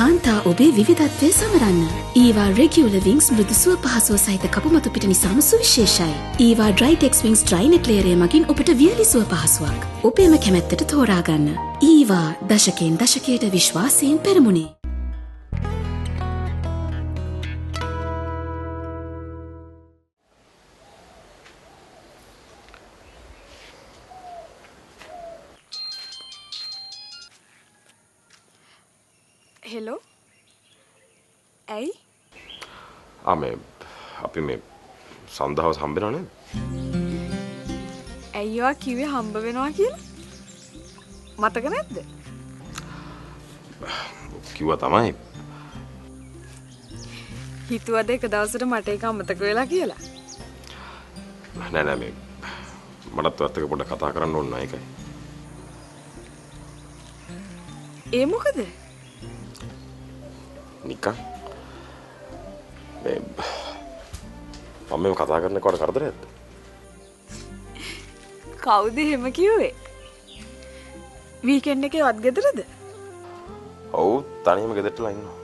කාන්තා ඔබේ විවිධත්වය සමරන්න. ඊවා රෙගියුලර් විංස් මෘදු සුව පහසුව සහිත කපුමතු පිට නිසාම සුවිශේෂයි. ඊවා ඩ්‍රයිටෙක්ස් විංස් ඩ්‍රයිනෙට් ලේයරය මගින් ඔබට වියලි සුව පහසුවක්. ඔබේම කැමැත්තට තෝරාගන්න. ඊවා දශකයෙන් දශකයට විශ්වාසයෙන් පෙරමුණේ. හෙලෝ ඇයි අපි මේ සන්දහවස් හම්බෙනවා නේද? ඇයිවා කිව්වේ හම්බ වෙනවා කියලා? මතක නැද්ද? කිව්වා තමයි. හිතුවද එක දවසට මට ඒක අමතක වෙලා කියලා? නෑ මේ මටත් ඔයත් එක්ක පොඩ්ඩක් කතා කරන්න ඕන නෑ ඒකයි. ඒ මොකද? නිකන් මම මේ කතා කරන කොට කරදරයක්ද? කවුද එහෙම කිව්වේ? වීකෙන්ඩ් එකේ වත් ගෙදරද? ඔව් තනියම ගෙදරටලා ඉන්නවා.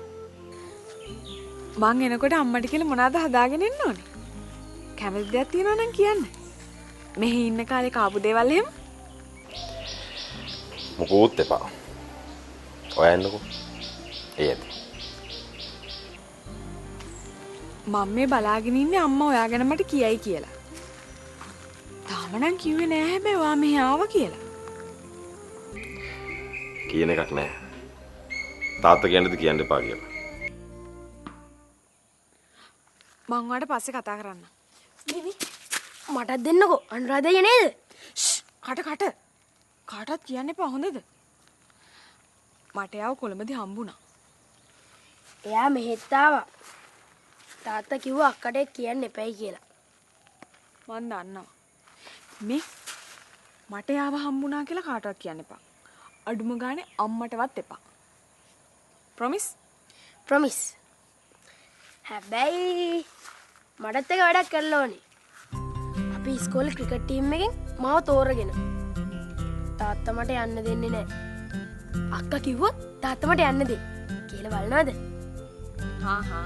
මං එනකොට අම්මට කියලා මොනවද හදාගෙන එන්න ඕනේ? කැමති දෙයක් තියෙනවා නම් කියන්න. මෙහි ඉන්න කාලේ කාපු දේවල් එහෙම? මොකෝත් එපා. ඔය එන්නකෝ. ඒ ඇති. මම මේ බලාගෙන ඉන්නේ අම්මා ඔයා ගැන මට කියයි කියලා. තාම නම් කිව්වේ නෑ හැබැයි ඔයා මෙහි ආවා කියලා. කියන එකක් නෑ. තාත්තා කියන්නද කියන්න එපා කියලා. මං ඔයාලට පස්සේ කතා කරන්න. බිබි මටත් දෙන්නකෝ අනුරාධය නේද? කට කාටවත් කියන්න එපා හොඳද? මට යාව කොළඹදී හම්බුණා. එයා මෙහෙත් ආවා. තාත්තා කිව්වා අක්කට කියන්න එපයි කියලා. මන් දන්නවා. මේ මට යාව හම්බුණා කියලා කාටවත් කියන්න එපා. අඩුම ගානේ අම්මටවත් එපා. ප්‍රොමිස්? ප්‍රොමිස්. හැබැයි මටත් එක වැඩක් කරන්න ඕනේ. අපි ඉස්කෝලේ ක්‍රිකට් ටීම් එකෙන් මාව තෝරගෙන. තාත්තා මට යන්න දෙන්නේ නැහැ. අක්කා කිව්වොත් තාත්තා මට යන්න දෙයි කියලා බලනවද? හා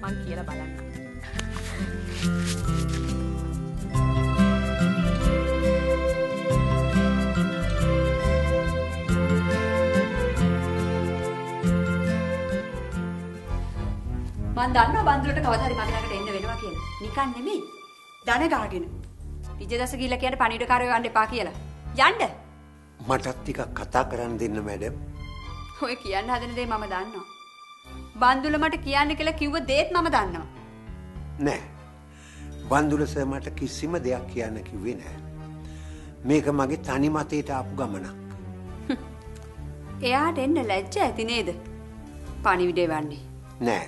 මං කියලා බලන්න. මං දන්නවා බන්දුලට කවදා හරි මගේ ළඟට එන්න වෙනවා කියලා. නිකන් නෙමෙයි. ධන ගහගෙන. විජයදස ගිහිල්ලා කියන්න පණිවිඩකාරයෝ යන්න එපා කියලා. යන්න. මටත් ටිකක් කතා කරන්න දෙන්න මැඩම්. ඔය කියන්න හදන දේ මම දන්නවා. බන්දුල මට කියන්න කියලා කිව්ව දේත් මම දන්නවා. නෑ. බන්දුල සර් මට කිසිම දෙයක් කියන්න කිව්වේ නෑ. මේක මගේ තනි මතයට ආපු ගමනක්. එයාට එන්න ලැජ්ජ ඇති නේද? පණිවිඩේ වන්නේ. නෑ.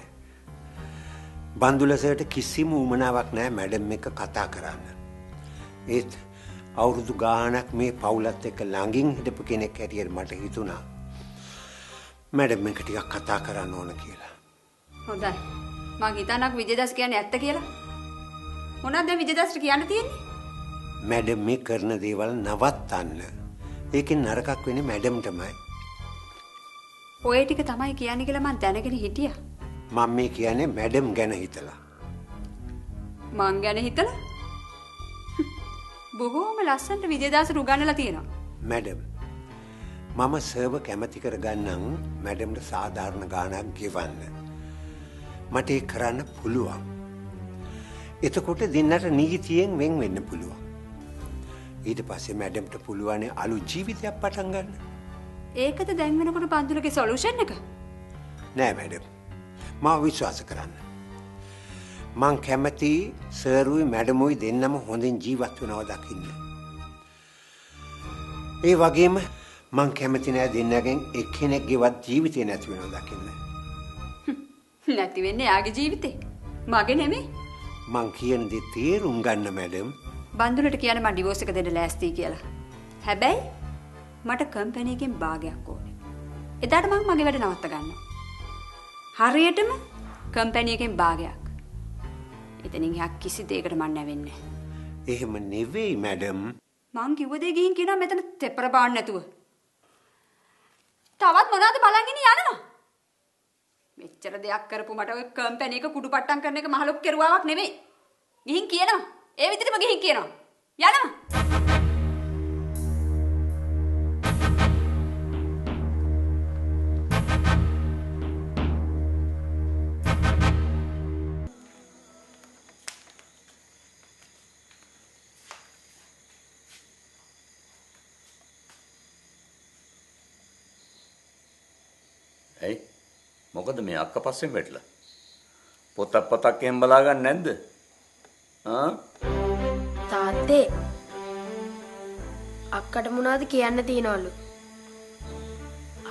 බන්දුල සර්ට කිසිම උමනාවක් නෑ මැඩම් එක කතා කරන්න. ඒත් අවුරුදු ගාණක් මේ පවුලත් එක්ක ළඟින් හිටපු කෙනෙක් හැටියට මට හිතුණා මැඩම් එක ටිකක් කතා කරන්න ඕන කියලා. හොඳයි. මං හිතනක් විජයදාස් කියන්නේ ඇත්ත කියලා. මොනවද දැන් විජයදාස්ට කියන්න තියෙන්නේ? මැඩම් මේ කරන දේවල් නවත්තන්න. ඒකෙන් නරකක් වෙන්නේ මැඩම්ටමයි. ඔය ටික තමයි කියන්නේ කියලා මං දැනගෙන හිටියා. මම මේ කියන්නේ මැඩම් ගැන හිතලා. මං ගැන හිතලා? බොහෝම ලස්සනට විජයදාස් උගන්වලා තියෙනවා. මැඩම් මම සර්ව කැමති කරගන්නම් මැඩම්ට සාධාරණ ගාණක් ගෙවන්න. මට ඒක කරන්න පුළුවන්. එතකොට දෙන්නට නීතියෙන් වෙන් වෙන්න පුළුවන්. ඊට පස්සේ මැඩම්ට පුළුවන් අලුත් ජීවිතයක් පටන් ගන්න. ඒකද දැන් වෙනකොට බන්දුලගේ සොලියුෂන් එක? නෑ මැඩම්. මාව විශ්වාස කරන්න. මං කැමති සර්ුයි මැඩමුයි දෙන්නම හොඳින් ජීවත් වෙනවා දකින්න. ඒ වගේම මං කැමති නෑ දෙන්නගෙන් එක්කෙනෙක්ගේවත් ජීවිතේ නැති වෙනවා දකින්න. නැති වෙන්නේ යාගේ ජීවිතේ. මගේ නෙමෙයි. මං කියන දේ තේරුම් ගන්න මැඩම්. බන්දුලට කියන්න මං ඩිවෝස් එක දෙන්න ලෑස්තියි කියලා. හැබැයි මට කම්පැනි එකෙන් භාගයක් ඕනේ. එදාට මං මගේ වැඩ නවත්ත ගන්නවා. හරියටම කම්පැනි එකෙන් භාගයක්. එතනින් එහා කිසි දෙයකට මං නැවෙන්නේ නැහැ. එහෙම නෙවෙයි මැඩම්. මං කිව්ව දේ ගිහින් කියනවා මෙතන තෙපර බාන්න නැතුව. තවත් මොනවද බලන් ඉන්නේ යනවා. මෙච්චර දෙයක් කරපු මට ඔය කම්පැනි එක කුඩු පට්ටම් කරන එක මහ ලොකු කෙරුවාවක් නෙමෙයි. ගිහින් කියනවා. ඒ විදිහටම ගිහින් කියනවා. යනවා. ඇයි මොකද මේ අක්ක පස්සෙන් වැටලා පොතක් එහෙම බලා ගන්න නැද්ද තාත්තේ අක්කට මොනවද කියන්න තියනවලු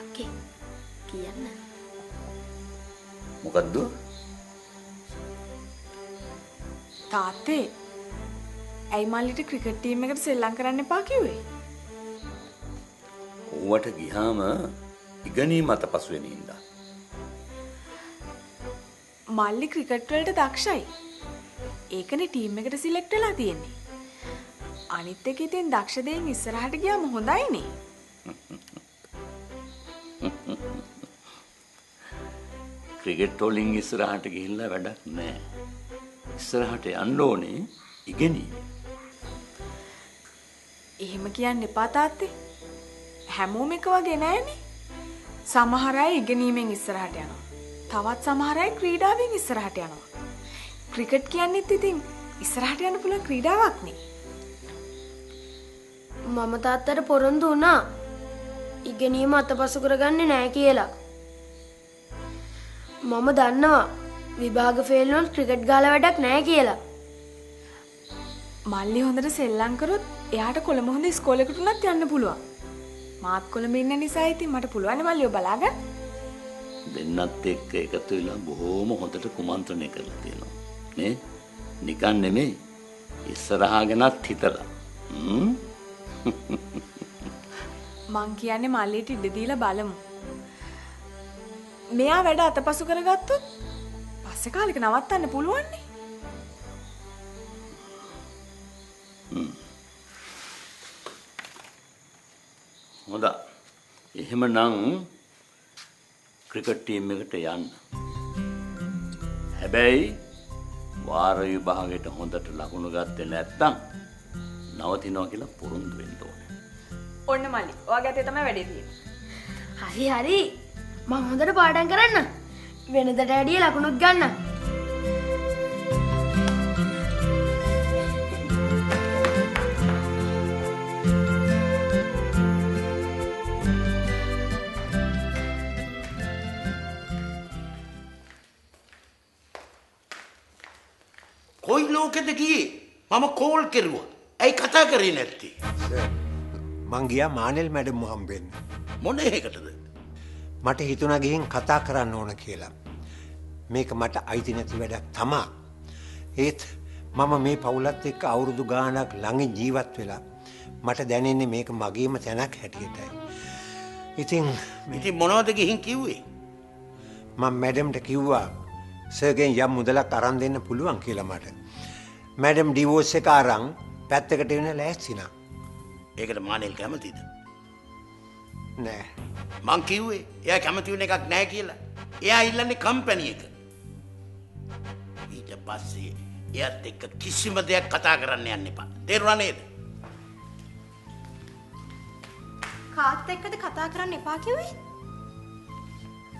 අක්කේ කියන්න මොකද්ද තාත්තේ ඇයි මල්ලිට ක්‍රිකට් ටීම් එකට සෙල්ලම් කරන්න එපා කිව්වේ? ඌවට ගියාම ඉගෙනීම අතපසු වෙන ඉඳා. මල්ලි ක්‍රිකට් වලට දක්ෂයි. ඒකනේ ටීම් එකට සිලෙක්ට් වෙලා තියෙන්නේ. අනිත් එක ඉතින් දක්ෂ දෙයින් ඉස්සරහට ගියාම හොඳයිනේ. ක්‍රිකට් වලින් ඉස්සරහට ගිහිල්ලා වැඩක් නැහැ. ඉස්සරහට යන්න ඕනේ ඉගෙනීම. එහෙම කියන්න එපා තාත්තේ. හැමෝම එක වගේ නෑනේ. සමහර අය ඉගෙනීමෙන් ඉස්සරහට යනවා. තවත් සමහර අය ක්‍රීඩාවෙන් ඉස්සරහට යනවා. ක්‍රිකට් කියන්නේත් ඉතින් ඉස්සරහට යන්න පුළුවන් ක්‍රීඩාවක් නේ. මම තාත්තට පොරොන්දු වුණා. ඉගෙනීම අතපසු කරගන්නේ නැහැ කියලා. මම දන්නවා විභාග ෆේල් වුණොත් ක්‍රිකට් ගාලා වැඩක් නැහැ කියලා. මල්ලි හොඳට සෙල්ලම් කරොත් එයාට කොළඹ හොඳ ඉස්කෝලේකට උනත් යන්න පුළුවන්. මාත් කොළඹ ඉන්න නිසා ඉතින් මට පුළුවන් මල්ලිව බලාගන්න. දෙන්නත් එක්ක එකතු වෙලා බොහොම හොඳට කුමන්ත්‍රණය කරලා තියෙනවා. නේ? නිකන් නෙමෙයි. ඉස්සරහා ගැනත් හිතලා. මං කියන්නේ මල්ලිට ඉඩ දීලා බලමු. මෙයා වැඩ අතපසු කරගත්තොත් පස්සේ කාලෙක නවත්තන්න පුළුවන් නේ. හොඳයි. එහෙමනම් ක්‍රිකට් ටීම් එකට යන්න. හැබැයි වාර විභාගයට හොඳට ලකුණු ගත්තේ නැත්නම් නවතිනවා කියලා පොරොන්දු වෙන්න ඕනේ. ඔන්න මල්ලි. ඔයාගේ අතේ තමයි වැඩේ තියෙන්නේ. හරි හරි. මම හොඳට පාඩම් කරන්න. වෙනදට වැඩිය ලකුණුත් ගන්න. කොයි ලෝකෙද ගියේ? මම කෝල් කෙරුවා. ඇයි කතා කරේ නැත්තේ? මං ගියා මානෙල් මැඩම් හම්බෙන්න. මොන එකටද? මට හිතුණා ගිහින් කතා කරන්න ඕන කියලා. මේක මට අයිති නැති වැඩක් තමා. ඒත් මම මේ පවුලත් එක්ක අවුරුදු ගාණක් ළඟින් ජීවත් වෙලා මට දැනෙන්නේ මේක මගේම තැනක් හැටියටයි. ඉතින් මොනවද ගිහින් කිව්වේ? මම මැඩම්ට කිව්වා සර්ගෙන් යම් මුදලක් අරන් දෙන්න පුළුවන් කියලා මට. මැඩම් ඩිවෝස් එක අරන් පැත්තකට වෙන ලෑස්ති නා. ඒකට මානෙල් කැමතිද? නෑ. මං කිව්වේ එයා කැමති වෙන එකක් නෑ කියලා. එයා ඉල්ලන්නේ කම්පැනි එක. ඊට පස්සේ එයාත් එක්ක කිසිම දෙයක් කතා කරන්න යන්න එපා. තේරුණා නේද? කාත් එක්කද කතා කරන්න එපා කිව්වේ?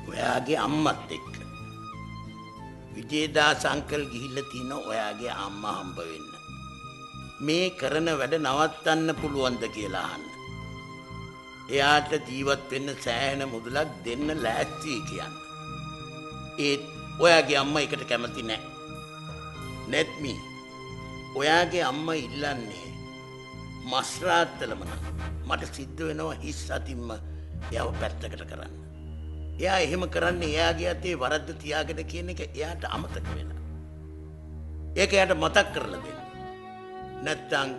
ඔයාගේ අම්මත් එක්ක. විජේදාස අංකල් ගිහිල්ලා තින ඔයාගේ අම්මා හම්බ වෙන්න. මේ කරන වැඩ නවත්තන්න පුළුවන්ද කියලා අහන්න. එයාට ජීවත් වෙන්න සෑහෙන මුදලක් දෙන්න ලෑස්තියි කියන්න. ඒත් ඔයාගේ අම්මා එකට කැමති නෑ. නැත්මි ඔයාගේ අම්මා ඉල්ලන්නේ මස් රාත්තලම නම් මට සිද්ධ වෙනවා හිස් අතින්ම එයාව පැත්තකට කරන්න. එයා එහෙම කරන්නේ එයාගේ අතේ වරද්ද තියාගෙන කියන එක එයාට අමතක වෙලා. ඒක එයාට මතක් කරලා දෙන්න. නැත්තම්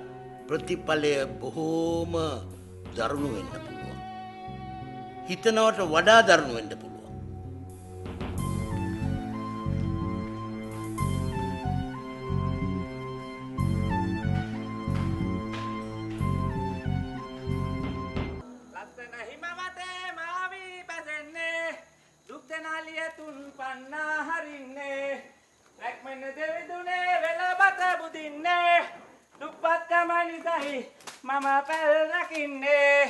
ප්‍රතිඵලය බොහෝම දරුණු වෙන්න පුළුවන්. හිතනවට වඩා දරුණු වෙන්න පුළුවන්. ලස්සන හිමවතේ මාවි පැසෙන්නේ දුක් දෙනාලිය තුන් පන්නා හරින්නේ ලක්මන දෙවිදුනේ වෙලබත බුදින්නේ දුප්පත් කමනිසයි මම පැල් රකින්නේ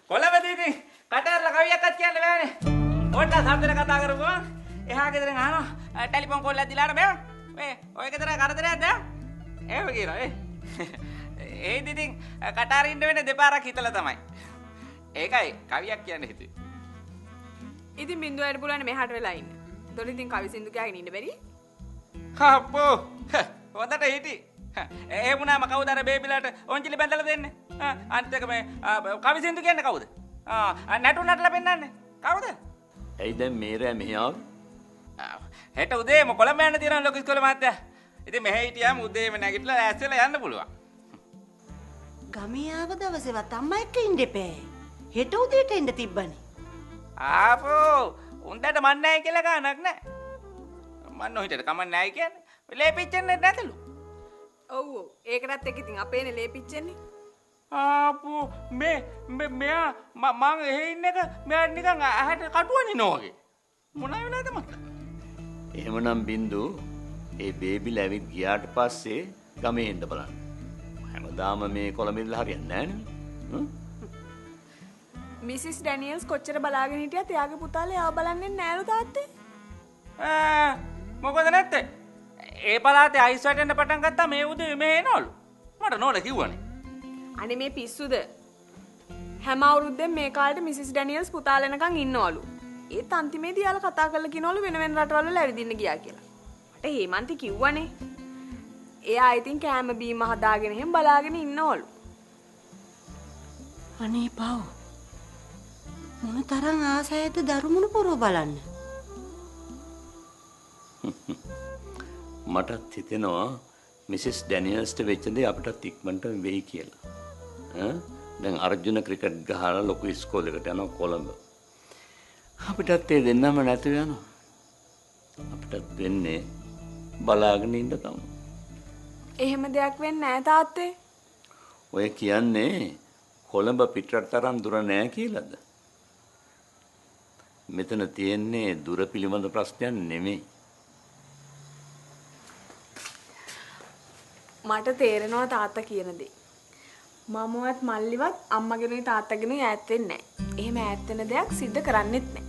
කොළඹ දීදී කටරලා කවියක්වත් කියන්න බෑනේ ඕන්න සම්දර කතා කරපුවා එහා ගෙදරින් අහනවා ටෙලිෆෝන් කෝල් එකක් දීලා බෑ මේ ඔය ගෙදර කරදරයක්ද එහෙම කියනවා ඒ දීදී කටාරින් ඉන්න වෙන්නේ දෙපාරක් හිතලා තමයි ඒකයි කවියක් කියන්න හිතුවේ. ඉතින් බින්දුවට පුළුවන් මෙහාට වෙලා ඉන්න. එතකොට ඉතින් කවි සින්දු කියගෙන ඉන්න බැරි? කප්පෝ. හොඳට හිටි. ඒ වුණාම කවුද අර බේබිලාට ඔන්චිලි බැඳලා දෙන්නේ? අනිත් එක මේ කවි සින්දු කියන්නේ කවුද? නැටු නටලා පෙන්නන්නේ. කවුද? ඇයි දැන් මේරෑ මෙහි ආවේ? හෙට උදේම කොළඹ යන්න තියෙනවා ලොකු ඉස්කෝලේ මහත්තයා. ඉතින් මෙහෙ හිටියාම උදේම නැගිටලා ඈස්සෙලා යන්න පුළුවන්. ගමේ ආව දවසේවත් අම්මා එක්ක ඉන්න එපෑ. හෙට උදේට එන්න තිබ්බනේ. ආපෝ උන්දට මන් නැහැ කියලා ගානක් නැහැ. මන් නොහිටට කමක් නැහැ කියන්නේ. ලේපිච්චෙන්නේ නැතලු. ඔව් ඔව් ඒකටත් එක්ක ඉතින් අපේනේ ලේපිච්චෙන්නේ. ආපෝ මෙයා මං එහෙ ඉන්න එක මෙයා නිකන් ඇහැට කටුවනේ නෝගේ. මොන වෙලාවද මට? එහෙමනම් බින්දු ඒ බේබිලා ඇවිත් ගියාට පස්සේ ගමේ එන්න බලන්න. හැමදාම මේ කොළඹින්ලා හරියන්නේ නැහැ නේ. මිසිස් ඩැනියල්ස් කොච්චර බලාගෙන හිටියත් එයාගේ පුතාලා එයාව බලන්නේ නෑලු තාත්තේ. මොකද නැත්තේ? ඒ පළාතේ අයිස් වැටෙන්න පටන් ගත්තා මේ උදේ මේ එනවලු. මට නෝල කිව්වනේ. අනේ මේ පිස්සුද? හැම අවුරුද්දෙම මේ කාලේ මිසිස් ඩැනියල්ස් පුතාලා එනකන් ඉන්නවලු. ඒත් අන්තිමේදී යාලා කතා කරලා කිනවලු වෙන වෙන රටවල් වල ඇවිදින්න ගියා කියලා. මට හේමන්ති කිව්වනේ. එයා ඉතින් කෑම බීම හදාගෙන එහෙම බලාගෙන ඉන්නවලු. අනේ පව්. මොන තරම් ආසයද දරුමුණු පුරව බලන්න. මටත් හිතෙනවා මිසස් ඩැනියල්ස්ට වෙච්ච දේ අපිටත් ඉක්මනට වෙයි කියලා. දැන් අර්ජුන ක්‍රිකට් ගහලා ලොකු ඉස්කෝලේකට යනවා කොළඹ. අපිටත් ඒ දෙන්නම නැතුව යනවා. අපිටත් වෙන්නේ බලාගෙන ඉන්න තමයි. එහෙම දෙයක් වෙන්නේ නැහැ තාත්තේ. ඔය කියන්නේ කොළඹ පිටරට තරම් දුර නෑ කියලාද? මෙතන තියෙන්නේ දුර පිළිබඳ ප්‍රශ්නයක් නෙමෙයි. මට තේරෙනවා තාත්තා කියන දේ. මමවත් මල්ලිවත් අම්මගෙනුයි තාත්තගෙනුයි ඈත් වෙන්නේ නැහැ. එහෙම ඈත් වෙන දෙයක් සිද්ධ කරන්නෙත් නැහැ.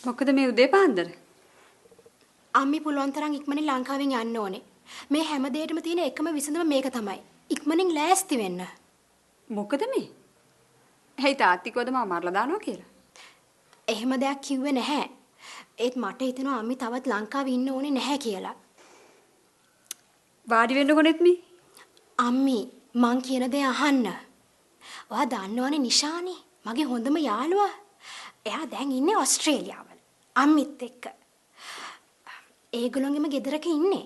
මොකද මේ උදේ පාන්දර? අම්මි පුළුවන් තරම් ඉක්මනින් ලංකාවෙන් යන්න ඕනේ. මේ හැම දෙයකටම තියෙන එකම විසඳුම මේක තමයි. ඉක්මනින් ලෑස්ති වෙන්න. මොකද මේ? හේ තාත්තිකවද මම මරලා දානවා කියලා? එහෙම දෙයක් කිව්වේ නැහැ. ඒත් මට හිතෙනවා අම්මි තවත් ලංකාවේ ඉන්න ඕනේ නැහැ කියලා. වාඩි වෙන්න කොනෙත් මේ? අම්මි මං කියන දේ අහන්න. ඔයා දන්නවනේ නිෂානි මගේ හොඳම යාළුවා. එයා දැන් ඉන්නේ ඕස්ට්‍රේලියාවල. අම්මිත් එක්ක. ඒගොල්ලෝගෙම ගෙදරක ඉන්නේ.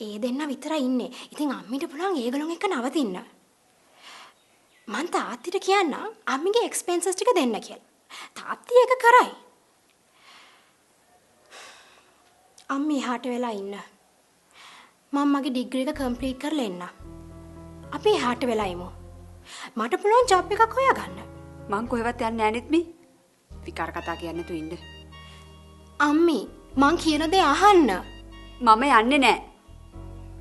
ඒ දෙන්න විතරයි ඉන්නේ. ඉතින් අම්මිට පුළුවන් ඒගොල්ලොන් එක්ක නවතින්න. මං තාත්තිට කියන්න අම්මිගේ එක්ස්පෙන්සස් ටික දෙන්න කියලා. තාත්ති ඒක කරයි. අම්මි එහාට වෙලා ඉන්න. මම මගේ ඩිග්‍රී එක කම්ප්ලීට් කරලා එන්න. අපි එහාට වෙලා ඉමු. මට පුළුවන් ජොබ් එකක් හොයාගන්න. මං කොහෙවත් යන්නේ නැහැ නෙත් මේ. විකාර කතා කියන්නේ තු ඉන්න. අම්මි මං කියන දේ අහන්න. මම යන්නේ නැහැ.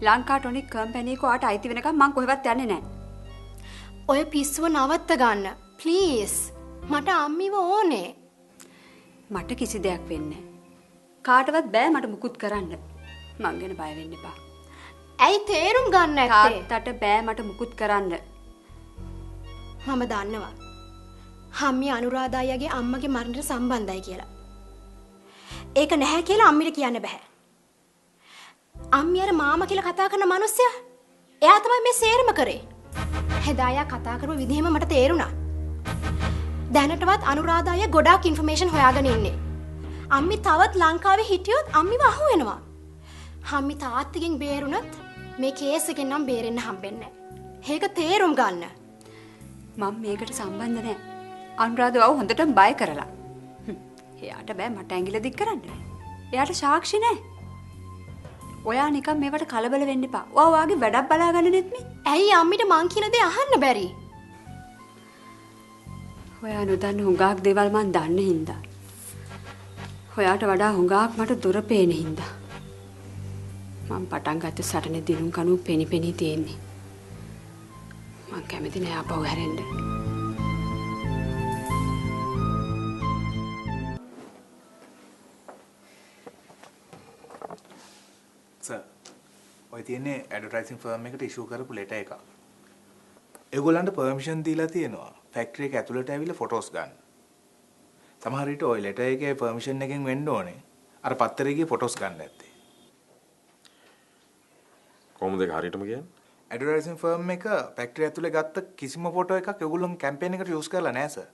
ලංකා ටොනික් කම්පැනි එක ඔයාට අයිති වෙනකම් මං කොහෙවත් යන්නේ නැහැ. ඔය පිස්සුව නවත්ත ගන්න. ප්ලීස්. මට අම්මිව ඕනේ. මට කිසි දෙයක් වෙන්නේ නැහැ. කාටවත් බෑ මට මුකුත් කරන්න. මං ගැන බය වෙන්න එපා. ඇයි තේරුම් ගන්න නැත්තේ? තාත්තට බෑ මට මුකුත් කරන්න. මම දන්නවා. අම්මි අනුරාධා අයියාගේ අම්මගේ මරණයට සම්බන්ධයි කියලා. ඒක නැහැ කියලා අම්මිට කියන්න බෑ. අම්මි අර මාමා කියලා කතා කරන මිනිස්සයා එයා තමයි මේ සේරම කරේ. හෙදායා කතා කරපු විදිහම මට තේරුණා. දැනටවත් අනුරාධා අයියා ගොඩාක් ඉන්ෆර්මේෂන් හොයාගෙන ඉන්නේ. අම්මි තවත් ලංකාවේ හිටියොත් අම්මිව අහු වෙනවා. අම්මි තාත්තිගෙන් බේරුණත් මේ කේස් එකෙන් නම් බේරෙන්න හම්බෙන්නේ නැහැ. ඒක තේරුම් ගන්න. මම මේකට සම්බන්ධ නැහැ. අනුරාධාව හොඳටම බය කරලා. එයාට බෑ මට ඇඟිල්ල දික් කරන්න. එයාට සාක්ෂි නැහැ. ඔයා නිකන් මේවට කලබල වෙන්න එපා. ඔයා වාගේ වැඩක් බලාගන්න නෙත්මි. ඇයි අම්මිට මං කියන දේ අහන්න බැරි? ඔයා නොදන්න හුඟක් දේවල් මන් දන්න හින්දා. ඔයාට වඩා හුඟක් මට දොර පේන හින්දා. මම පටන් ගත්ත සටනේ දිනුම් කණු පෙනි තියෙන්නේ. මං කැමති නෑ ආපහු හැරෙන්න. සර්, ඔය තියෙන්නේ ඇඩ්වර්ටයිසින් ෆර්ම් එකට ඉෂුව කරපු ලෙටර් එකක්. ඒගොල්ලන්ට පර්මිෂන් දීලා තියෙනවා ෆැක්ටරි එක ඇතුළට ඇවිල්ලා ෆොටෝස් ගන්න. සමහර විට ඔය ලෙටර් එකේ පර්මිෂන් එකෙන් වෙන්න ඕනේ අර පත්තරේ ෆොටෝස් ගන්න නැත්තේ. කොහොමද ඒක හරියටම කියන්නේ? ඇඩ්වර්ටයිසින් ෆර්ම් එක ෆැක්ටරි ඇතුලේ ගත්ත කිසිම ෆොටෝ එකක් ඒගොල්ලෝ කැම්පේන් එකට යූස් කරලා නැහැ සර්.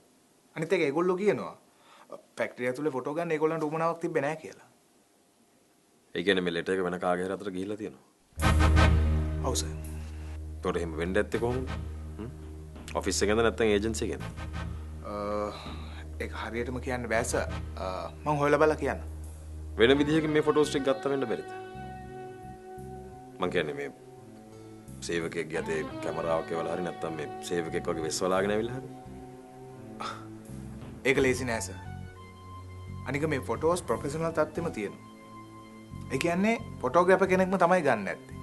අනිත් එක ඒගොල්ලෝ කියනවා ෆැක්ටරි ඇතුලේ ෆොටෝ ගන්න ඒගොල්ලන්ට උමනාවක් තිබ්බේ නැහැ කියලා. ඒ කියන්නේ මේ ලෙටර් එක වෙන කාගේ හරි අතට ගිහිල්ලා තියෙනවා. ඔව් සර්. ඒතකොට එහෙම වෙන්න ඇත්තේ කොහොමද? ඔෆිස් එකෙන්ද නැත්නම් ඒජන්සි එකෙන්ද? ඒක හරියටම කියන්න බෑ සර්. මම හොයලා බලලා කියන්න. වෙන විදිහකින් මේ ෆොටෝස් ටික ගත්ත වෙන්න බැරිද? මං කියන්නේ මේ සේවකයෙක්ගේ අතේ කැමරාවක් එවලා හරි නැත්නම් මේ සේවකයෙක් වගේ වෙස් වලාගෙන ඇවිල්ලා හරි. ඒක ලේසි නෑ සර්. අනික මේ ෆොටෝස් ප්‍රොෆෙෂනල් තත්ත්වෙම තියෙනවා. ඒ කියන්නේ ෆොටෝග්‍රැෆර් කෙනෙක්ම තමයි ගන්න නැත්තේ.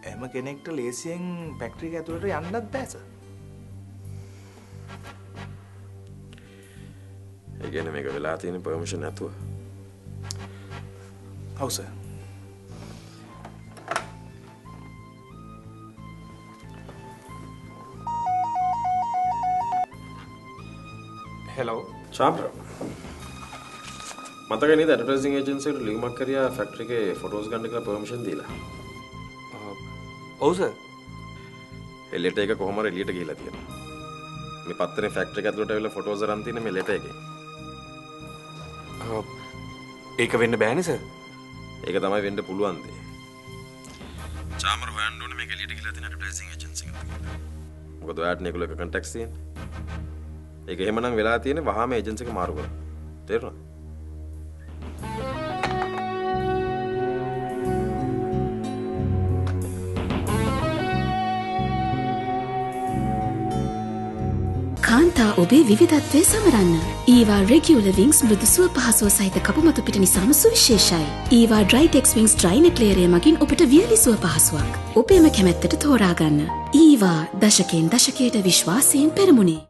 එහෙම කෙනෙක්ට ලේසියෙන් ෆැක්ටරි එක ඇතුළට යන්නත් බෑ සර්. ඒ කියන්නේ මේක වෙලා තියෙන පර්මිෂන් නැතුව. ඔව් සර්. හෙලෝ චාම්ප්‍ර. මතකයි නේද ඇඩ්වර්ටයිසිං ඒජන්සි එකට ලියුමක් කරියා ෆැක්ටරි එකේ ෆොටෝස් ගන්න කියලා පර්මිෂන් දීලා. ඔව් සර්. ඒ ලෙටර් එක කොහොම හරි එළියට ගිහිලා තියෙනවා. මේ පත්තරේ ෆැක්ටරි එක ඇතුළට ඇවිල්ලා ෆොටෝස් අරන් තියෙන මේ ලෙටර් එකේ. ඒක වෙන්න බෑනේ සර්. ඒක තමයි වෙන්න පුළුවන් දේ. චාමර් හොයන්න ඕනේ මේක එළියට ගිහිලා තියෙන ඇඩ්වර්ටයිසිං ඒජන්සි එකට කියලා. මොකද ඔයාට මේගොල්ලෝ එක කන්ටැක්ට්ස් තියෙන්නේ. ඒක එහෙමනම් වෙලා තියෙන්නේ වහාම ඒජන්සි එක මාරු කරලා. තේරුණාද? කාන්තා ඔබේ විවිධත්වය සමරන්න. ඊවා රෙගියුලර් විංස් මෘදු සුව පහසුව සහිත කපුමතු පිට නිසාම සුවිශේෂයි. ඊවා ඩ්‍රයිටෙක්ස් විංස් ඩ්‍රයිනෙට් ලේයරය මගින් ඔබට වියලි සුව පහසුවක්. ඔබේම කැමැත්තට තෝරාගන්න. ඊවා දශකයෙන් දශකයට විශ්වාසයෙන් පෙරමුණේ.